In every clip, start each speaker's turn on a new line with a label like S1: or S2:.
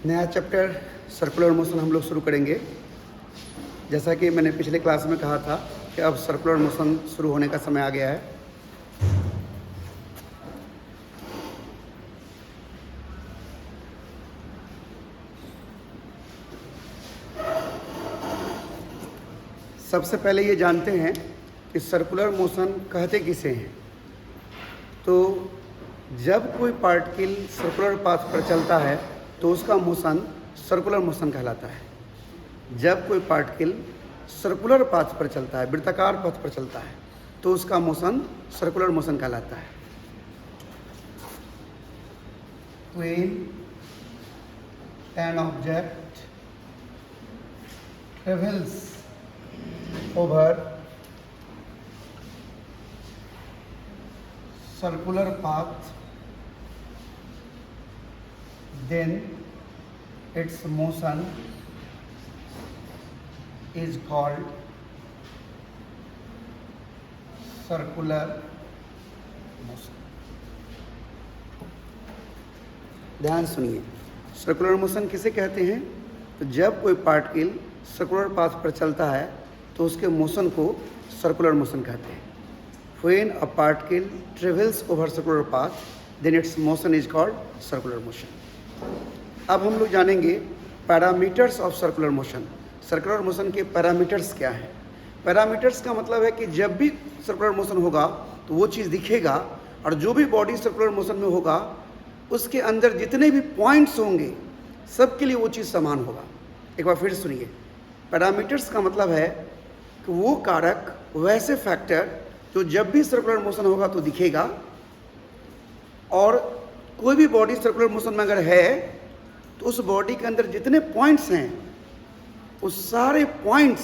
S1: नया chapter circular motion हम लोग शुरू करेंगे। जैसा कि मैंने पिछले क्लास में कहा था कि अब सर्कुलर मोशन शुरू होने का समय आ गया है। सबसे पहले ये जानते हैं कि सर्कुलर मोशन कहते किसे हैं। तो जब कोई पार्टिकल सर्कुलर पाथ पर चलता है तो उसका मोशन सर्कुलर मोशन कहलाता है। जब कोई पार्टिकल सर्कुलर पाथ पर चलता है, वृत्ताकार पथ पर चलता है, तो उसका मोशन सर्कुलर मोशन कहलाता है। When an object travels over circular path, then its motion is called circular motion। ध्यान सुनिए, सर्कुलर मोशन किसे कहते हैं? तो जब कोई पार्टिकल सर्कुलर पाथ पर चलता है तो उसके मोशन को सर्कुलर मोशन कहते हैं। When a particle travels over circular path, then its motion is called circular motion। अब हम लोग जानेंगे parameters of circular motion. Circular motion के पैरामीटर्स क्या हैं? पैरामीटर्स का मतलब है कि जब भी सर्कुलर मोशन होगा तो वो चीज़ दिखेगा, और जो भी बॉडी सर्कुलर मोशन में होगा उसके अंदर जितने भी पॉइंट्स होंगे सबके लिए वो चीज़ समान होगा। एक बार फिर सुनिए, पैरामीटर्स का मतलब है कि वो कारक, वैसे फैक्टर जो जब भी सर्कुलर मोशन होगा तो दिखेगा, और कोई भी बॉडी सर्कुलर मोशन में अगर है तो उस बॉडी के अंदर जितने पॉइंट्स हैं उस सारे पॉइंट्स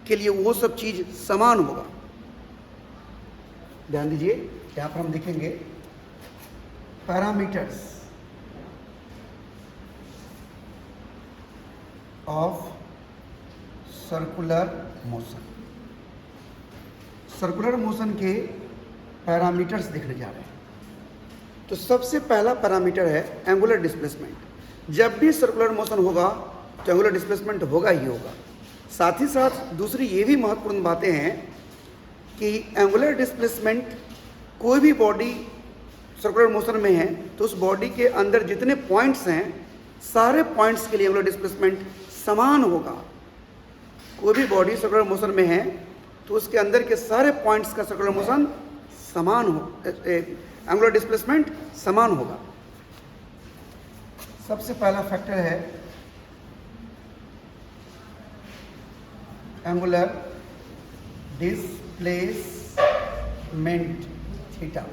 S1: के लिए वो सब चीज़ समान होगा। ध्यान दीजिए, यहाँ पर हम देखेंगे parameters of circular motion. Circular motion के पैरामीटर्स देखने जा रहे हैं। तो सबसे पहला पैरामीटर है एंगुलर डिस्प्लेसमेंट। जब भी सर्कुलर मोशन होगा तो एंगुलर डिस्प्लेसमेंट होगा ही होगा। साथ ही साथ दूसरी ये भी महत्वपूर्ण बातें हैं कि एंगुलर डिस्प्लेसमेंट, कोई भी बॉडी सर्कुलर मोशन में है तो उस बॉडी के अंदर जितने पॉइंट्स हैं सारे पॉइंट्स के लिए एंगुलर डिस्प्लेसमेंट समान होगा। कोई भी बॉडी सर्कुलर मोशन में है तो उसके अंदर के सारे पॉइंट्स का सर्कुलर मोशन समान हो, एंगुलर डिस्प्लेसमेंट समान होगा। सबसे पहला फैक्टर है एंगुलर डिस्प्लेसमेंट थीटा।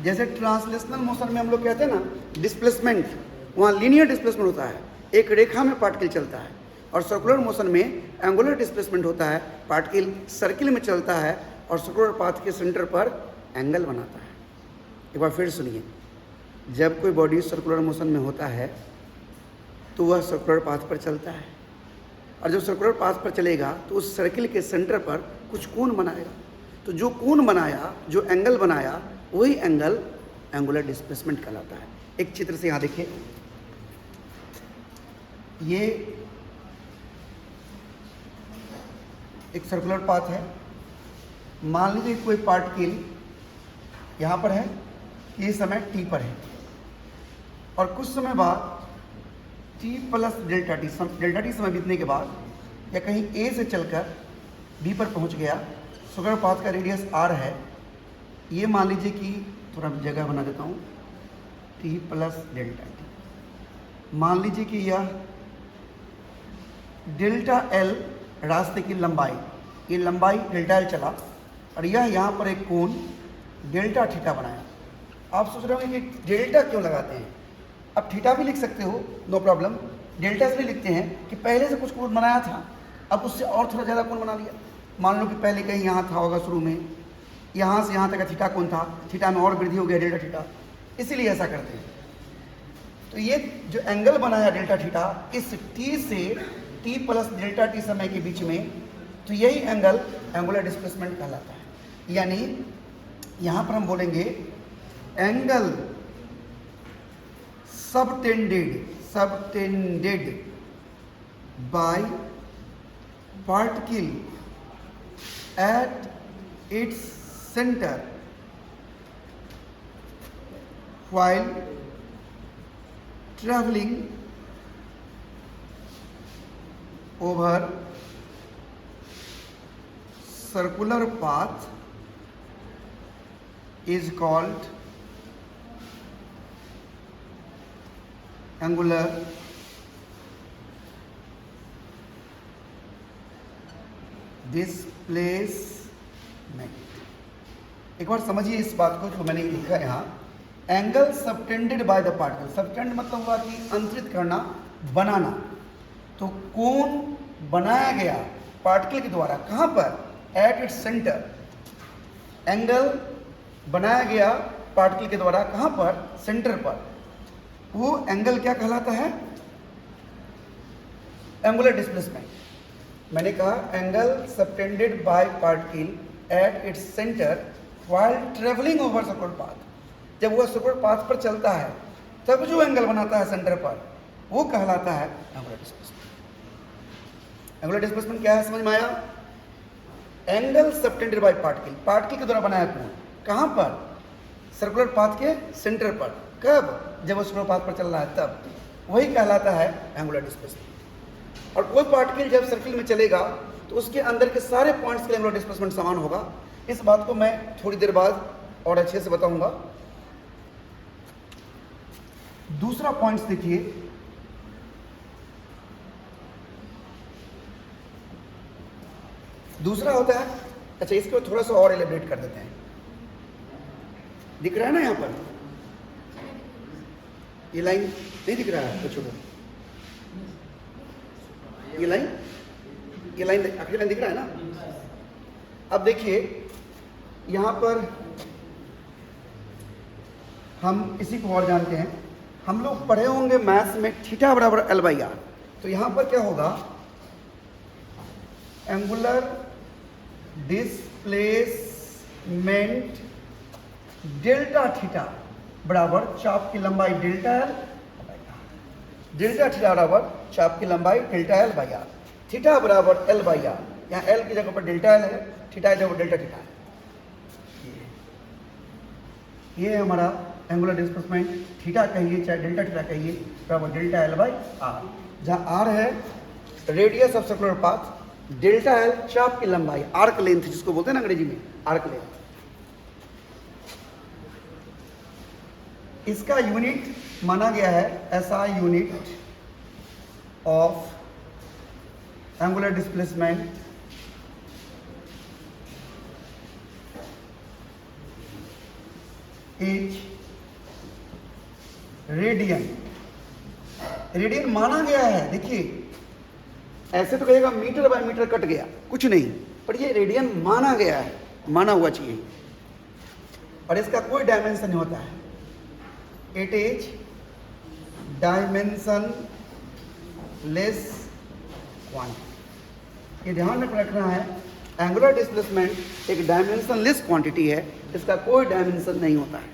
S1: जैसे ट्रांसलेशनल मोशन में हम लोग कहते हैं ना डिस्प्लेसमेंट, वहाँ लीनियर डिस्प्लेसमेंट होता है, एक रेखा में पार्टिकल चलता है। और सर्कुलर मोशन में एंगुलर डिस्प्लेसमेंट होता है, पार्टिकल सर्किल में चलता है और सर्कुलर पाथ के सेंटर पर एंगल बनाता है। एक बार फिर सुनिए, जब कोई बॉडी सर्कुलर मोशन में होता है तो वह सर्कुलर पाथ पर चलता है, और जब सर्कुलर पाथ पर चलेगा तो उस सर्किल के सेंटर पर कुछ कोण बनाएगा। तो जो कोण बनाया, जो एंगल बनाया, वही एंगल एंगुलर डिस्प्लेसमेंट कहलाता है। एक चित्र से यहाँ देखिए, ये एक सर्कुलर पाथ है। मान लीजिए कोई पार्टिकल यहाँ पर है, ये समय टी पर है, और कुछ समय बाद टी प्लस डेल्टा टी समय बीतने के बाद या कहीं ए से चलकर बी पर पहुँच गया। सर्कुलर पाथ का रेडियस आर है। ये मान लीजिए कि थोड़ा जगह बना देता हूँ, टी प्लस डेल्टा टी। मान लीजिए कि यह डेल्टा एल रास्ते की लंबाई, ये लंबाई डेल्टा एल चला, और यह यहाँ पर एक कोण डेल्टा थीटा बनाया। आप सोच रहे होंगे कि डेल्टा क्यों लगाते हैं? अब थीटा भी लिख सकते हो, नो प्रॉब्लम। डेल्टा इसलिए लिखते हैं कि पहले से कुछ कोण बनाया था, अब उससे और थोड़ा ज़्यादा कोण बना लिया। मान लो कि पहले कहीं यहाँ था होगा, शुरू में यहाँ से यहाँ तक का थीटा कोण था, थीटा में और वृद्धि हो गया डेल्टा थीटा, इसीलिए ऐसा करते हैं। तो ये जो एंगल बनाया डेल्टा थीटा, इस टी से टी प्लस डेल्टा टी समय के बीच में, तो यही एंगल एंगुलर डिस्प्लेसमेंट कहलाता है। यानी यहाँ पर हम बोलेंगे angle subtended subtended by particle at its center while traveling over circular path is called angular displacement। एक बार समझिए इस बात को जो मैंने लिखा है यहाँ, angle subtended by the particle. Subtend मतलब हुआ कि अंतरित करना, बनाना। तो कोण बनाया गया पार्टिकल के द्वारा, कहाँ पर? At its centre. एंगल बनाया गया पार्टिकल के द्वारा, कहाँ पर? सेंटर पर। वो एंगल क्या कहलाता है? Angular displacement. मैंने कहा angle subtended bye particle at its centre while travelling over circular path. जब वह सर्कुलर पाथ पर चलता है तब जो एंगल बनाता है सेंटर पर, वो कहलाता है एंगुलर डिस्प्लेसमेंट। एंगुलर डिस्प्लेसमेंट क्या है, समझ में आया? Angle subtended bye particle, particle के द्वारा बनाया कोण, कहाँ पर? सर्कुलर पाथ के सेंटर पर। कब? जब वो सर्कुलर पाथ पर चल रहा है तब। वही कहलाता है एंगुलर डिस्प्लेसमेंट। और कोई पार्टिकल जब सर्किल में चलेगा तो उसके अंदर के सारे पॉइंट्स के एंगुलर डिस्प्लेसमेंट समान होगा। इस बात को मैं थोड़ी देर बाद और अच्छे से बताऊंगा। दूसरा पॉइंट्स देखिए, दूसरा होता है, अच्छा इसको थोड़ा सा और एलिब्रेट कर देते हैं। दिख रहा है ना यहाँ पर? ये लाइन नहीं दिख रहा है? तो छोड़ो, ये लाइन आखिरी लाइन दिख रहा है ना? अब देखिए यहाँ पर हम इसी को और जानते हैं, हम लोग पढ़े होंगे मैथ्स में थीटा बराबर एल बाई आर। तो यहाँ पर क्या होगा? एंगुलर डिस्प्लेसमेंट डेल्टा थीटा बराबर चाप की लंबाई डेल्टा एल। डेल्टा थीटा बराबर चाप की लंबाई delta L by R. Theta बराबर एल बाई आर। यहाँ एल की जगह पर डेल्टा एल है, थीटा की जगह डेल्टा थीटा है। ये है हमारा एंगुलर डिस्प्लेसमेंट। थीटा कहिए चाहे डेल्टा थीटा कहिए, बराबर डेल्टा एल बाई आर। जहाँ आर है radius of circular path, delta L चाप की लंबाई, आर्क लेंथ जिसको बोलते हैं ना अंग्रेजी में, आर्क लेंथ। इसका यूनिट माना गया है SI unit of angular displacement is radian. Radian माना गया है। देखिए ऐसे तो कहेगा मीटर बाय मीटर कट गया, कुछ नहीं, पर ये रेडियन माना गया है, माना हुआ चाहिए। और इसका कोई डायमेंशन नहीं होता है। It is dimension less quantity. ये ध्यान में रखना है, एंगुलर डिस्प्लेसमेंट एक डायमेंशन लेस क्वांटिटी है, इसका कोई डायमेंशन नहीं होता है।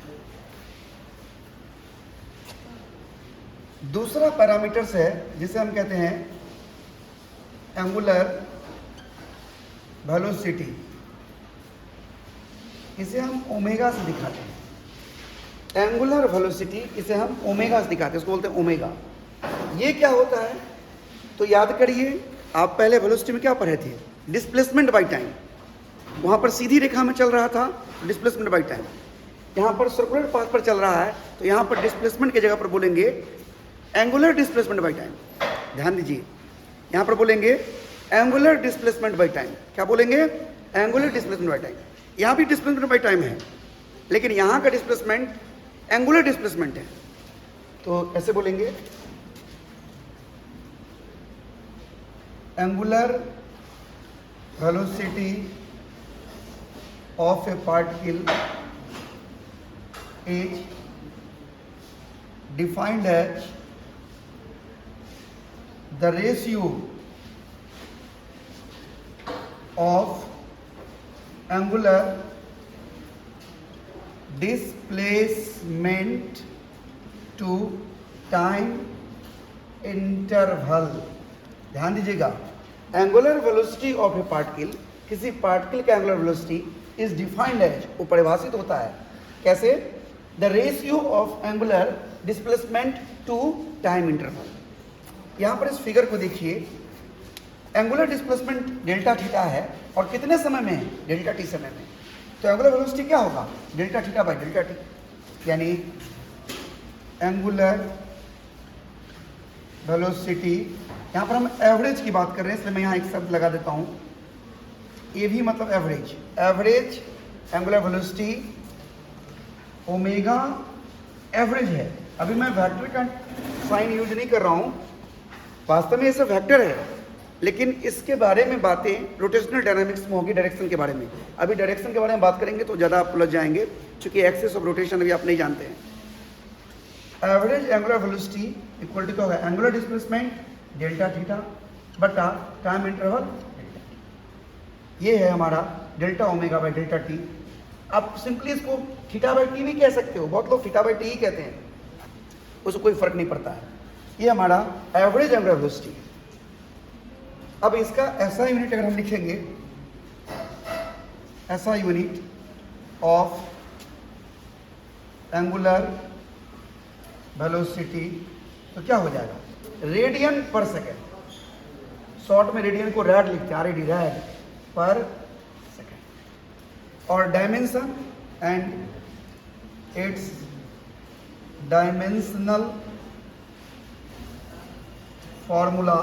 S1: दूसरा पैरामीटर्स है जिसे हम कहते हैं एंगुलर वेलोसिटी। इसे हम ओमेगा से दिखाते हैं। एंगुलर वेलोसिटी इसे हम ओमेगा से दिखाते हैं, इसको बोलते हैं ओमेगा। ये क्या होता है? तो याद करिए, आप पहले वेलोसिटी में क्या पढ़े थे? Displacement by time. वहाँ पर सीधी रेखा में चल रहा था, डिस्प्लेसमेंट बाय टाइम। यहाँ पर सर्कुलर पाथ पर चल रहा है, तो यहाँ पर डिस्प्लेसमेंट की जगह पर बोलेंगे एंगुलर डिस्प्लेसमेंट बाय टाइम। ध्यान दीजिए, यहाँ पर बोलेंगे एंगुलर डिस्प्लेसमेंट बाय टाइम। क्या बोलेंगे? Angular displacement by time. यहाँ भी डिस्प्लेसमेंट बाय टाइम है, लेकिन यहाँ का डिस्प्लेसमेंट एंगुलर डिस्प्लेसमेंट है। तो ऐसे बोलेंगे angular velocity of a particle is defined as the ratio of angular displacement to time interval. ध्यान दीजिएगा, angular velocity of a particle, किसी पार्टिकल का angular velocity is defined as, वो परिभाषित होता है कैसे? The ratio of angular displacement to time interval. यहाँ पर इस फिगर को देखिए, एंगुलर डिस्प्लेसमेंट डेल्टा थीटा है और कितने समय में है? डेल्टा टी समय में। तो एंगुलर वेलोसिटी क्या होगा? Delta theta by delta t, यानी एंगुलर वेलोसिटी, यहाँ पर हम एवरेज की बात कर रहे हैं इसलिए मैं यहाँ एक शब्द लगा देता हूँ, ए भी मतलब average, average angular velocity omega average है। अभी मैं वेक्टर का साइन यूज नहीं कर रहा हूँ, वास्तव में ये सब वेक्टर है, लेकिन इसके बारे में बातें रोटेशनल डायनामिक्स में होगी, डायरेक्शन के बारे में। अभी डायरेक्शन के बारे में बात करेंगे तो ज़्यादा आप उलझ जाएंगे, क्योंकि एक्सिस ऑफ रोटेशन अभी आप नहीं जानते हैं। Average angular velocity equal to क्या होगा? एंगुलर डिस्प्लेसमेंट डेल्टा थीटा बटा टाइम इंटरवल डेल्टा। ये है हमारा delta omega by delta t. आप सिंपली इसको थीटा बाई टी भी कह सकते हो, बहुत लोग थीटा बाई टी ही कहते हैं, उसको कोई फर्क नहीं पड़ता है। ये हमारा एवरेज एंगुलर वेलोसिटी। अब इसका ऐसा यूनिट अगर हम लिखेंगे, ऐसा यूनिट ऑफ एंगुलर वेलोसिटी तो क्या हो जाएगा? रेडियन पर सेकेंड। शॉर्ट में रेडियन को रैड लिखते हैं, आरएडी, रैड पर सेकेंड। और dimension and it's dimensional formula.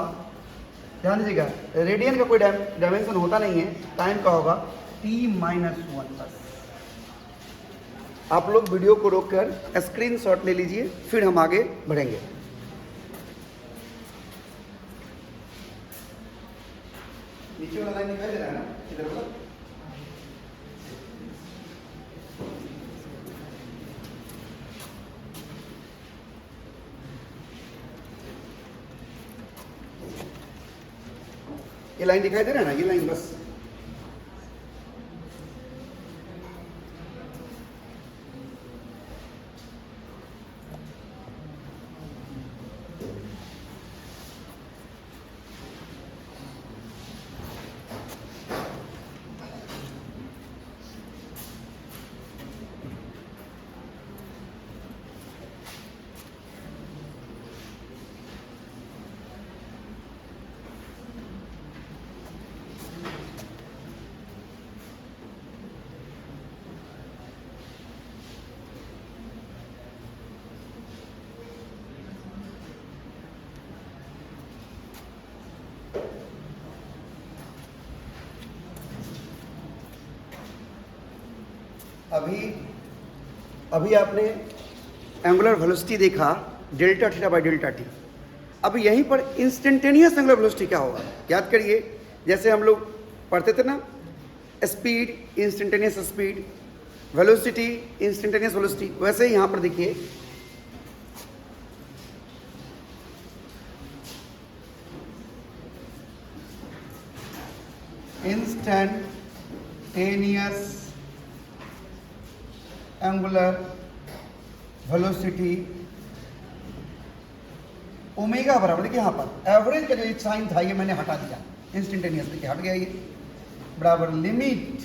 S1: ध्यान दीजिएगा, रेडियन का कोई डायमेंशन होता नहीं है, टाइम का होगा t-1 बस। आप लोग वीडियो को रोककर स्क्रीनशॉट ले लीजिए, फिर हम आगे बढ़ेंगे। नीचे वाला लाइन दिखाई दे रहा है ना, इधर वाला? ये लाइन दिखाई दे रहा है ना, ये लाइन बस। अभी आपने एंगुलर वेलोसिटी देखा delta theta by delta t. अब यहीं पर इंस्टेंटेनियस एंगुलर वेलोसिटी क्या होगा? याद करिए, जैसे हम लोग पढ़ते थे ना, speed instantaneous speed, velocity instantaneous velocity, वैसे ही यहाँ पर देखिए इंस्टेंटेनियस एंगुलर वेलोसिटी ओमेगा बराबर, देखिए यहाँ पर एवरेज का जो एक साइन था ये मैंने हटा दिया, इंस्टेंटेनियस देखिए हट गया, ये बराबर limit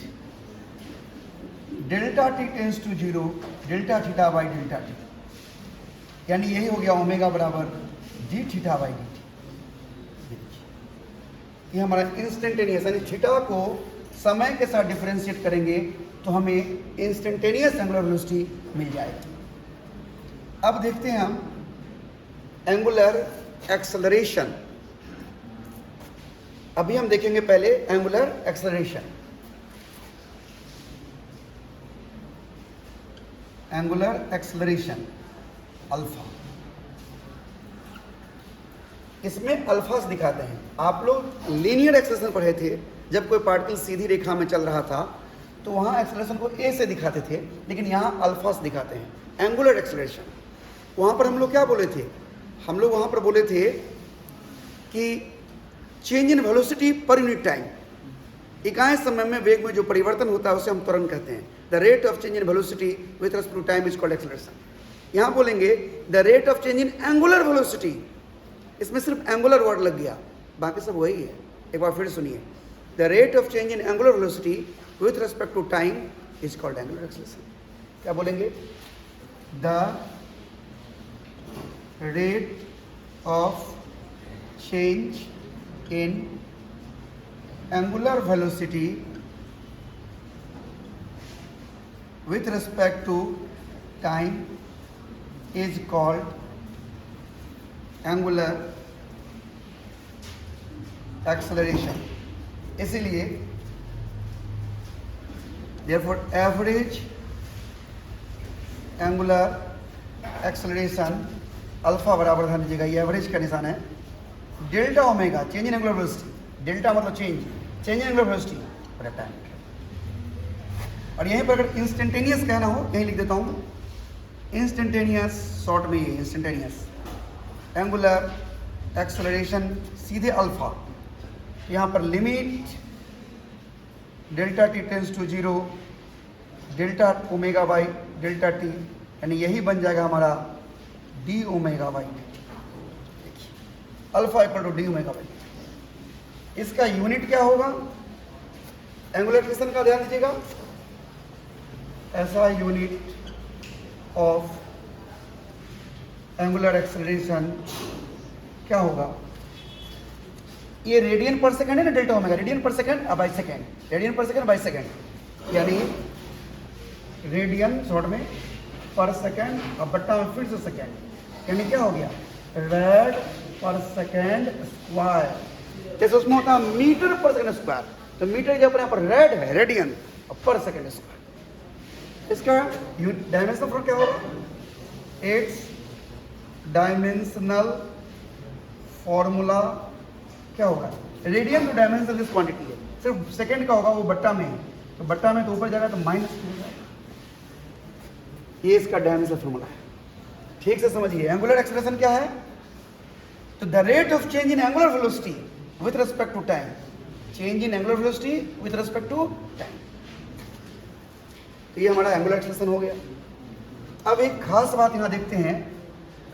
S1: delta t tends to 0 delta theta by delta t, यानी यही हो गया ओमेगा बराबर d theta by d t. ये हमारा इंस्टेंटेनियस, यानी थीटा को समय के साथ डिफरेंशिएट करेंगे तो हमें इंस्टेंटेनियस एंगुलर वेलोसिटी मिल जाएगी। अब देखते हैं हम एंगुलर एक्सेलरेशन। अभी हम देखेंगे पहले angular acceleration. Angular acceleration alpha, इसमें अल्फास दिखाते हैं। आप लोग लीनियर एक्सेलरेशन पढ़े थे, जब कोई पार्टिकल सीधी रेखा में चल रहा था तो वहाँ एक्सेलरेशन को ए से दिखाते थे, लेकिन यहाँ अल्फास दिखाते हैं। एंगुलर एक्सेलरेशन, वहाँ पर हम लोग क्या बोले थे? हम लोग वहाँ पर बोले थे कि change in velocity per unit time, इकाई समय में वेग में जो परिवर्तन होता है उसे हम त्वरण कहते हैं। The rate of change in velocity with respect to time is called acceleration. यहाँ बोलेंगे the rate of change in angular velocity इसमें सिर्फ एंगुलर वर्ड लग गया, बाकी सब वही है। एक बार फिर सुनिए, the rate of change in angular velocity with respect to time is called angular acceleration. क्या बोलेंगे? The rate of change in angular velocity with respect to time is called angular acceleration। इसीलिए therefore average angular acceleration alpha बराबर ध्यान दीजिएगा, ये average का निशान है, delta omega change in angular velocity, delta मतलब चेंज इन एंगुलर वेलोसिटी और टाइम। और यहीं पर अगर इंस्टेंटेनियस कहना हो, यहीं लिख देता हूँ इंस्टेंटेनियस, शॉर्ट में ये इंस्टेंटेनियस एंगुलर एक्सेलरेशन सीधे अल्फा। यहाँ पर limit delta t tends to 0 delta omega by delta t, यानी यही बन जाएगा हमारा d omega by alpha equal to d omega by. इसका यूनिट क्या होगा एंगुलर एक्सेलरेशन का? ध्यान दीजिएगा, ऐसा यूनिट ऑफ एंगुलर एक्सेलरेशन क्या होगा? ये रेडियन पर सेकंड है ना, डेल्टा ओमेगा, रेडियन पर सेकंड बाई सेकंड, रेडियन पर सेकंड बाई सेकंड, यानी रेडियन शॉर्ट में पर सेकंड और बट्टा में फिर से सेकंड, यानी क्या हो गया? रेड पर सेकंड स्क्वायर। जैसे उसमें होता है मीटर पर सेकंड स्क्वायर, तो मीटर जब यहाँ पर रेड है रेडियन और पर सेकंड स्क्वायर। इसका डायमेंशनल फॉर्म क्या होगा? इट्स डायमेंशनल फॉर्मूला क्या होगा? Radian two dimensional this quantity है, सिर्फ सेकंड का होगा, वो बट्टा में है, तो बट्टा में तो ऊपर जाएगा तो माइनस हो जाएगा। ये इसका डायमेंशनल फॉर्मूला है, ठीक से समझिए। एंगुलर एक्सेलरेशन क्या है? तो the rate of change in angular velocity with respect to time, change in angular velocity with respect to time, तो ये हमारा एंगुलर एक्सेलरेशन हो गया। अब एक खास बात यहां देखते हैं,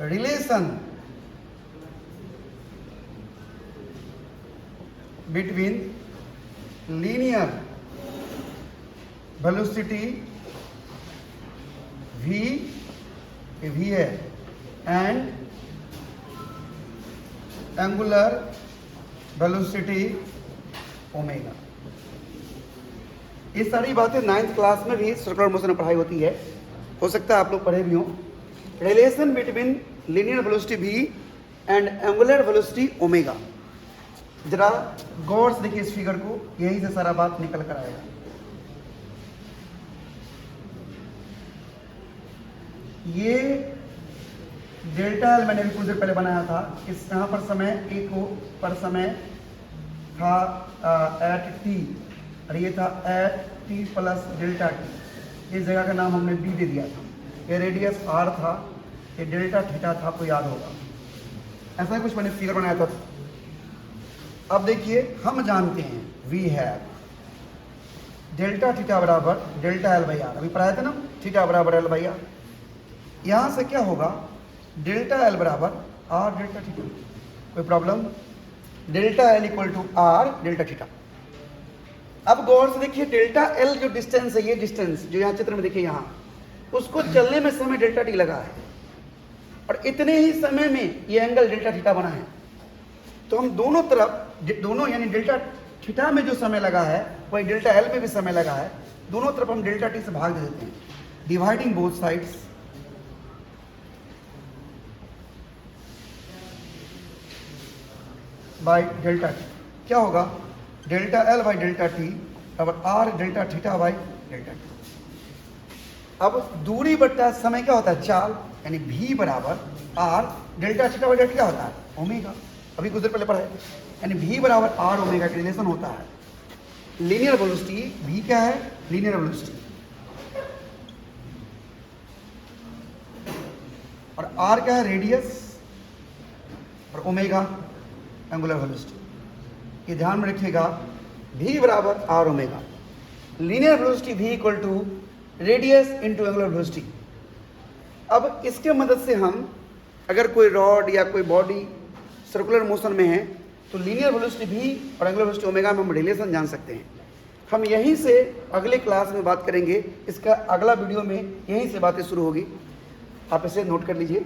S1: relation between linear velocity v है एंड एंगुलर वेलोसिटी ओमेगा। ये सारी बातें 9th क्लास में भी सर्कुलर मोशन में पढ़ाई होती है, हो सकता है आप लोग पढ़े भी हों। Relation between linear velocity v and angular velocity omega. जरा गौर से देखिए इस फिगर को, यहीं से सारा बात निकल कर आएगा। ये डेल्टा एल मैंने भी कुछ देर पहले बनाया था, इस यहाँ पर समय ए को पर समय था एट टी, और ये था at T plus delta T. इस जगह का नाम हमने बी दे दिया था। ये रेडियस आर था, ये डेल्टा थीटा था, आपको याद होगा। ऐसा ही कुछ मैंने फिगर बनाया था। अब देखिए, हम जानते हैं वी हैव डेल्टा थीटा बराबर डेल्टा एल बाई आर, अभी पढ़ाया था ना, थीटा बराबर एल बाई आर। यहाँ से क्या होगा? डेल्टा एल बराबर आर डेल्टा थीटा। कोई problem? Delta l equal to r delta theta. अब गौर से देखिए, डेल्टा एल जो डिस्टेंस है, ये डिस्टेंस जो यहाँ चित्र में देखिए, यहाँ उसको चलने में समय डेल्टा टी लगा है, और इतने ही समय में ये एंगल डेल्टा थीटा बना है। तो हम दोनों तरफ, दोनों यानी डेल्टा थीटा में जो समय लगा है वही डेल्टा एल में भी समय लगा है, दोनों तरफ हम डेल्टा टी से भाग दे देते हैं, dividing both sides by delta t. क्या होगा? Delta L by delta t और r delta theta by delta t. अब दूरी बट्टा समय क्या होता है? चाल, यानी v बराबर r delta theta by delta क्या होता है? ओमेगा। अभी कुछ देर पहले पढ़ा है, यानी v बराबर आर ओमेगा का रिलेशन होता है। लीनियर वेलोसिटी v क्या है? लीनियर वेलोसिटी, और r क्या है? रेडियस, और ओमेगा एंगुलर वेलोसिटी। ये ध्यान में रखिएगा, v बराबर r omega, linear velocity v equal to radius into angular velocity. अब इसके मदद से हम अगर कोई रॉड या कोई बॉडी सर्कुलर मोशन में है तो लीनियर वेलोसिटी भी और एंगुलर वेलोसिटी ओमेगा में हम रिलेशन जान सकते हैं। हम यहीं से अगले क्लास में बात करेंगे, इसका अगला वीडियो में यहीं से बातें शुरू होगी, आप इसे नोट कर लीजिए।